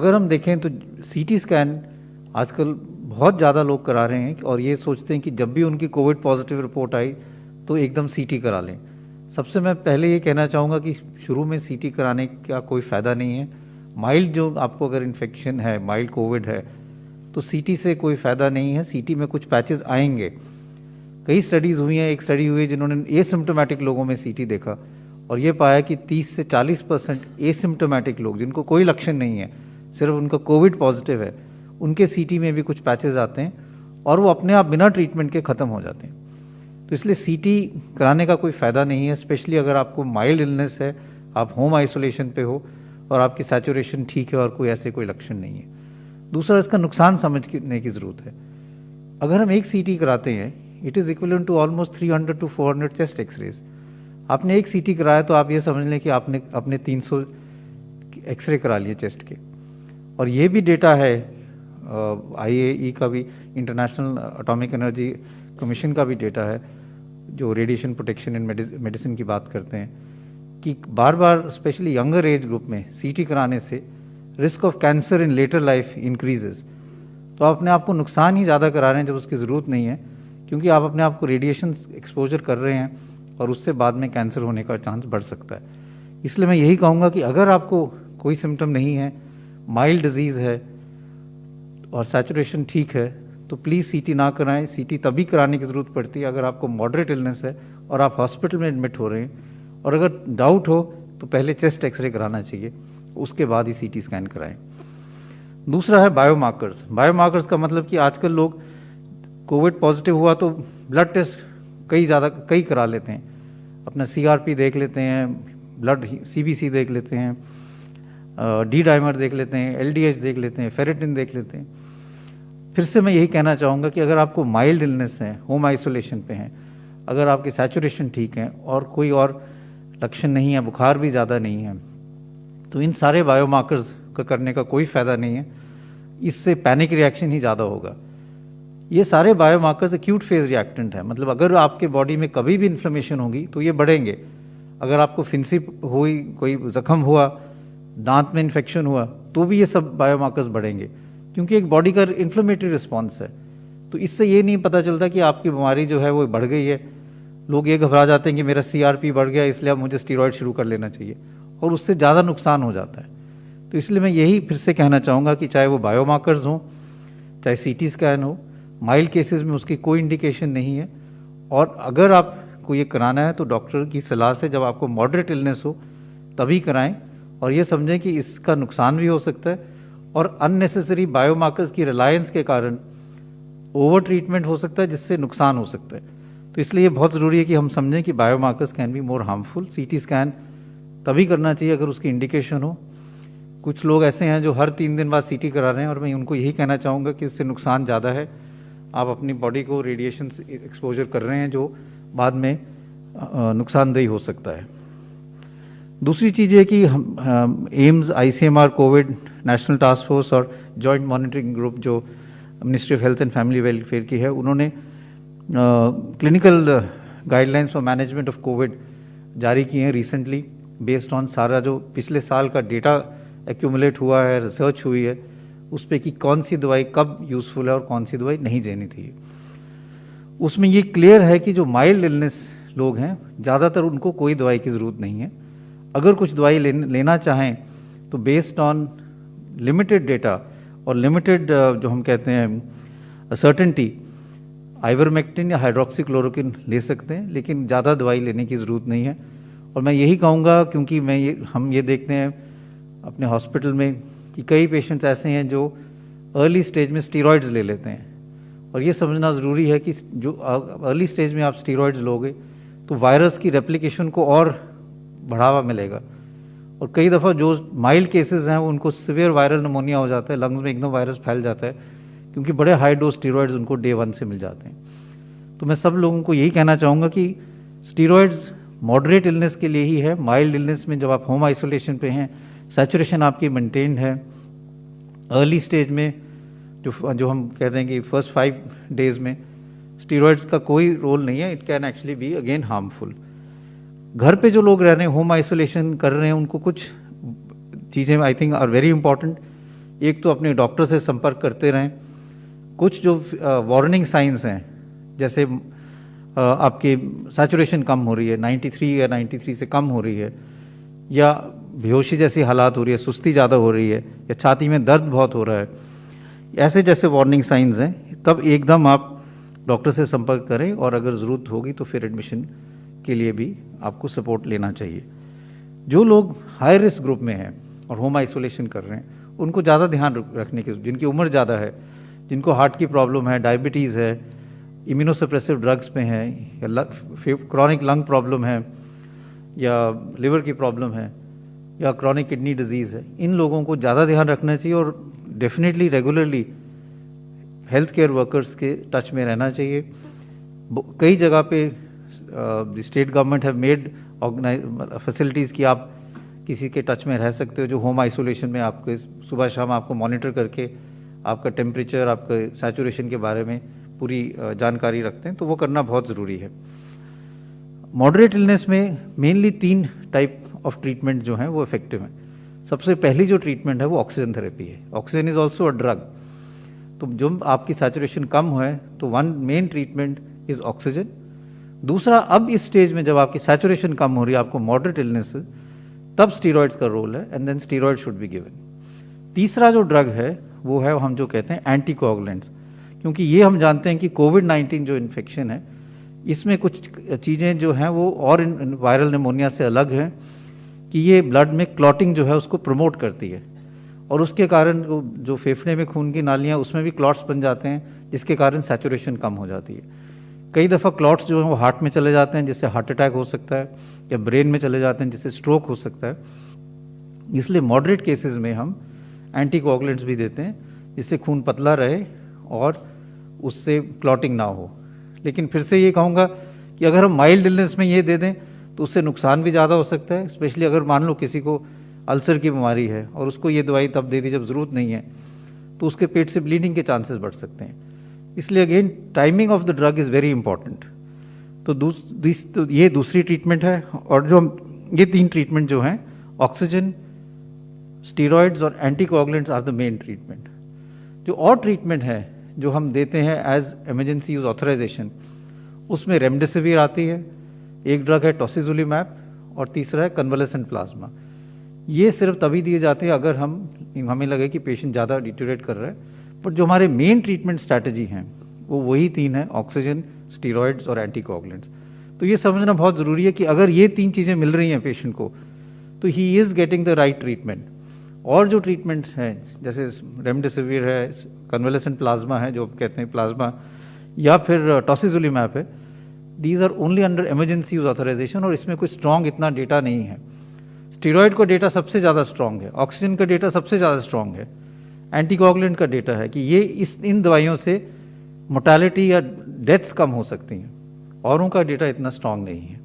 अगर हम देखें तो सीटी स्कैन आजकल बहुत ज़्यादा लोग करा रहे हैं और ये सोचते हैं कि जब भी उनकी कोविड पॉजिटिव रिपोर्ट आई तो एकदम सीटी करा लें। सबसे मैं पहले ये कहना चाहूँगा कि शुरू में सीटी कराने का कोई फ़ायदा नहीं है। माइल्ड जो आपको अगर इन्फेक्शन है, माइल्ड कोविड है, तो सीटी से कोई फ़ायदा नहीं है। सीटी में कुछ पैचेस आएंगे। कई स्टडीज़ हुई हैं, एक स्टडी हुई है जिन्होंने एसिम्प्टोमेटिक लोगों में सीटी देखा और ये पाया कि 30 से 40% एसिम्प्टोमेटिक लोग जिनको कोई लक्षण नहीं है, सिर्फ उनका कोविड पॉजिटिव है, उनके सीटी में भी कुछ पैचेस आते हैं और वो अपने आप बिना ट्रीटमेंट के ख़त्म हो जाते हैं। तो इसलिए सीटी कराने का कोई फ़ायदा नहीं है, स्पेशली अगर आपको माइल्ड इलनेस है, आप होम आइसोलेशन पे हो और आपकी सैचुरेशन ठीक है और कोई ऐसे कोई लक्षण नहीं है। दूसरा, इसका नुकसान समझने की ज़रूरत है। अगर हम एक सीटी कराते हैं, it is equivalent to almost 300 to 400 chest x-rays. आपने एक सीटी कराया तो आप ये समझ लें कि आपने अपने 300 एक्सरे करा लिए चेस्ट के। और ये भी डेटा है IAEA का भी, इंटरनेशनल एटॉमिक एनर्जी कमीशन का भी डेटा है, जो रेडिएशन प्रोटेक्शन इन मेडिसिन की बात करते हैं, कि बार बार स्पेशली यंगर एज ग्रुप में सीटी कराने से risk of cancer in later life increases. तो आप अपने आप को नुकसान ही ज़्यादा करा रहे हैं जब उसकी ज़रूरत नहीं है, क्योंकि आप अपने आप को रेडिएशन एक्सपोजर कर रहे हैं और उससे बाद में कैंसर होने का चांस बढ़ सकता है। इसलिए मैं यही कहूँगा कि अगर आपको कोई सिम्टम नहीं है, माइल्ड डिजीज़ है और सैचुरेशन ठीक है, तो प्लीज़ सीटी ना कराएं। सीटी तभी कराने की ज़रूरत पड़ती है अगर आपको मॉडरेट इलनेस है और आप हॉस्पिटल में एडमिट हो रहे हैं, और अगर डाउट हो तो पहले चेस्ट एक्सरे कराना चाहिए, उसके बाद ही सीटी स्कैन कराएं। दूसरा है बायोमार्कर्स। बायोमार्कर्स का मतलब कि आजकल लोग कोविड पॉजिटिव हुआ तो ब्लड टेस्ट कई करा लेते हैं। अपना CRP देख लेते हैं, ब्लड CBC देख लेते हैं, डी डाइमर देख लेते हैं, LDH देख लेते हैं, फेरेटिन देख लेते हैं। फिर से मैं यही कहना चाहूँगा कि अगर आपको माइल्ड इलनेस है, होम आइसोलेशन पे हैं, अगर आपकी सैचुरेशन ठीक है और कोई और लक्षण नहीं है, बुखार भी ज़्यादा नहीं है, तो इन सारे बायोमार्कर्स का करने का कोई फ़ायदा नहीं है। इससे पैनिक रिएक्शन ही ज़्यादा होगा। ये सारे बायोमार्कर्स एक्यूट फेज रिएक्टेंट है, मतलब अगर आपके बॉडी में कभी भी इन्फ्लेमेशन होगी तो ये बढ़ेंगे। अगर आपको फिंसी हुई, कोई जख्म हुआ, दांत में इन्फेक्शन हुआ, तो भी ये सब बायोमार्कर्स बढ़ेंगे, क्योंकि एक बॉडी का इन्फ्लेमेटरी रिस्पॉन्स है। तो इससे ये नहीं पता चलता कि आपकी बीमारी जो है वो बढ़ गई है। लोग ये घबरा जाते हैं कि मेरा CRP बढ़ गया इसलिए अब मुझे स्टीरॉयड शुरू कर लेना चाहिए, और उससे ज़्यादा नुकसान हो जाता है। तो इसलिए मैं यही फिर से कहना चाहूँगा कि चाहे वो बायोमार्कर्स हों, चाहे CT स्कैन हो, माइल्ड केसेस में उसकी कोई इंडिकेशन नहीं है। और अगर आपको ये कराना है तो डॉक्टर की सलाह से, जब आपको मॉडरेट इलनेस हो तभी कराएं, और ये समझें कि इसका नुकसान भी हो सकता है और अननेसेसरी बायोमार्कर्स की रिलायंस के कारण ओवर ट्रीटमेंट हो सकता है, जिससे नुकसान हो सकता है। तो इसलिए बहुत ज़रूरी है कि हम समझें कि biomarkers can be more harmful. CT scan तभी करना चाहिए अगर उसकी इंडिकेशन हो। कुछ लोग ऐसे हैं जो हर 3 दिन बाद CT करा रहे हैं, और मैं उनको यही कहना चाहूँगा कि उससे नुकसान ज़्यादा है। आप अपनी बॉडी को रेडिएशन एक्सपोजर कर रहे हैं जो बाद में नुकसानदेही हो सकता है। दूसरी चीज़ है कि हम AIIMS, ICMR, Covid national task force और जॉइंट मॉनिटरिंग ग्रुप जो ministry of health and family welfare की है, उन्होंने clinical guidelines for management of Covid जारी किए हैं रिसेंटली, बेस्ड ऑन सारा जो पिछले साल का डेटा एक्यूमुलेट हुआ है, रिसर्च हुई है उस पर कि कौन सी दवाई कब यूज़फुल है और कौन सी दवाई नहीं देनी थी। उसमें ये क्लियर है कि जो माइल्ड इलनेस लोग हैं, ज़्यादातर उनको कोई दवाई की ज़रूरत नहीं है। अगर कुछ दवाई लेना चाहें तो बेस्ड ऑन लिमिटेड डेटा और लिमिटेड जो हम कहते हैं सर्टेनिटी, आइवरमेक्टिन या हाइड्रोक्सीक्लोरोक्विन ले सकते हैं, लेकिन ज़्यादा दवाई लेने की ज़रूरत नहीं है। और मैं यही कहूँगा, क्योंकि हम ये देखते हैं अपने हॉस्पिटल में कि कई पेशेंट्स ऐसे हैं जो अर्ली स्टेज में स्टीरॉयड्स ले लेते हैं, और ये समझना ज़रूरी है कि जो अर्ली स्टेज में आप स्टीरॉयड्स लोगे तो वायरस की रेप्लिकेशन को और बढ़ावा मिलेगा, और कई दफ़ा जो माइल्ड केसेस हैं उनको सिवियर वायरल निमोनिया हो जाता है, लंग्स में एकदम वायरस फैल जाता है, क्योंकि बड़े हाई डोज स्टीरॉयड्स उनको डे 1 से मिल जाते हैं। तो मैं सब लोगों को यही कहना चाहूँगा कि स्टीरॉयड्स मॉडरेट इलनेस के लिए ही है। माइल्ड इलनेस में जब आप होम आइसोलेशन पे हैं, सैचुरेशन आपकी मेंटेन्ड है, अर्ली स्टेज में जो हम कहते हैं कि फर्स्ट 5 डेज में स्टीरॉयड्स का कोई रोल नहीं है, it can actually be again harmful. घर पे जो लोग रह रहे हैं, होम आइसोलेशन कर रहे हैं, उनको कुछ चीज़ें I think are very important, एक तो अपने डॉक्टर से संपर्क करते रहें। कुछ जो वार्निंग साइंस हैं, जैसे आपके सैचुरेशन कम हो रही है, 93 या 93 से कम हो रही है, या बेहोशी जैसी हालात हो रही है, सुस्ती ज़्यादा हो रही है, या छाती में दर्द बहुत हो रहा है, ऐसे जैसे वार्निंग साइंस हैं, तब एकदम आप डॉक्टर से संपर्क करें और अगर ज़रूरत होगी तो फिर एडमिशन के लिए भी आपको सपोर्ट लेना चाहिए। जो लोग हाई रिस्क ग्रुप में हैं और होम आइसोलेशन कर रहे हैं, उनको ज़्यादा ध्यान रखने की, जिनकी उम्र ज़्यादा है, जिनको हार्ट की प्रॉब्लम है, डायबिटीज़ है, इम्यूनोसप्रेसिव ड्रग्स पे हैं, या क्रॉनिक लंग प्रॉब्लम है, या लिवर की प्रॉब्लम है, या क्रॉनिक किडनी डिजीज़ है, इन लोगों को ज़्यादा ध्यान रखना चाहिए और definitely regularly health care workers के टच में रहना चाहिए। कई जगह पे the state government have made facilities कि आप किसी के टच में रह सकते हो जो होम आइसोलेशन में आपके सुबह शाम आपको मॉनिटर करके आपका टेम्परेचर, आपके सैचुरेशन के बारे में पूरी जानकारी रखते हैं, तो वो करना बहुत ज़रूरी है। मॉडरेट इलनेस में मेनली 3 टाइप ऑफ ट्रीटमेंट जो हैं वो इफेक्टिव हैं। सबसे पहली जो ट्रीटमेंट है वो ऑक्सीजन थेरेपी है। Oxygen is also a drug. तो जब आपकी सैचुरेशन कम है तो one main treatment is oxygen. दूसरा, अब इस स्टेज में जब आपकी सैचुरेशन कम हो रही है, आपको मॉडरेट इलनेस है, तब स्टीरॉयड्स का रोल है, and then steroid should be given. तीसरा जो ड्रग है वो है हम जो कहते हैं एंटीकोगुलेंट्स, क्योंकि ये हम जानते हैं कि कोविड-19 जो इन्फेक्शन है इसमें कुछ चीज़ें जो हैं वो और वायरल निमोनिया से अलग हैं कि ये ब्लड में क्लॉटिंग जो है उसको प्रमोट करती है, और उसके कारण जो फेफड़े में खून की नालियाँ उसमें भी क्लॉट्स बन जाते हैं, जिसके कारण सैचुरेशन कम हो जाती है। कई दफ़ा क्लॉट्स जो हैं वो हार्ट में चले जाते हैं, जिससे हार्ट अटैक हो सकता है, या ब्रेन में चले जाते हैं जिससे स्ट्रोक हो सकता है। इसलिए मॉडरेट केसेस में हम एंटीकोगुलेंट्स भी देते हैं, जिससे खून पतला रहे और उससे क्लॉटिंग ना हो। लेकिन फिर से ये कहूँगा कि अगर हम माइल्ड इलनेस में ये दे दें तो उससे नुकसान भी ज़्यादा हो सकता है, स्पेशली अगर मान लो किसी को अल्सर की बीमारी है और उसको ये दवाई तब दे दी जब ज़रूरत नहीं है, तो उसके पेट से ब्लीडिंग के चांसेस बढ़ सकते हैं। इसलिए again timing of the drug is very important. तो ये दूसरी ट्रीटमेंट है। और जो ये 3 ट्रीटमेंट जो हैं, ऑक्सीजन, स्टीरॉयड्स और anticoagulants are the main treatment. जो और ट्रीटमेंट है जो हम देते हैं एज इमरजेंसी यूज ऑथराइजेशन, उसमें रेमडेसिविर आती है, एक ड्रग है टोसिजुलिमैब, और तीसरा है कन्वलेसेंट प्लाज्मा। ये सिर्फ तभी दिए जाते हैं अगर हमें लगे कि पेशेंट ज़्यादा डिटेरियोरेट कर रहा है। पर जो हमारे मेन ट्रीटमेंट स्ट्रैटेजी हैं वो वही 3 हैं, ऑक्सीजन, स्टीरॉयड्स और एंटीकोगुलेंट्स। तो ये समझना बहुत ज़रूरी है कि अगर ये 3 चीज़ें मिल रही हैं पेशेंट को तो he is getting the right treatment. और जो ट्रीटमेंट हैं जैसे रेमडेसिविर है, कन्वलेसेंट प्लाज्मा है जो कहते हैं प्लाज्मा, या फिर टोसिजुलिमैब है, these are only under emergency use authorization, और इसमें कोई स्ट्रॉन्ग इतना डेटा नहीं है। स्टीरॉयड का डेटा सबसे ज़्यादा स्ट्रॉन्ग है, ऑक्सीजन का डेटा सबसे ज़्यादा स्ट्रॉन्ग है, एंटीकोगुलेंट का डेटा है कि ये इन दवाइयों से मोर्टेलिटी या डेथ्स कम हो सकती हैं, औरों का डेटा इतना स्ट्रॉन्ग नहीं है।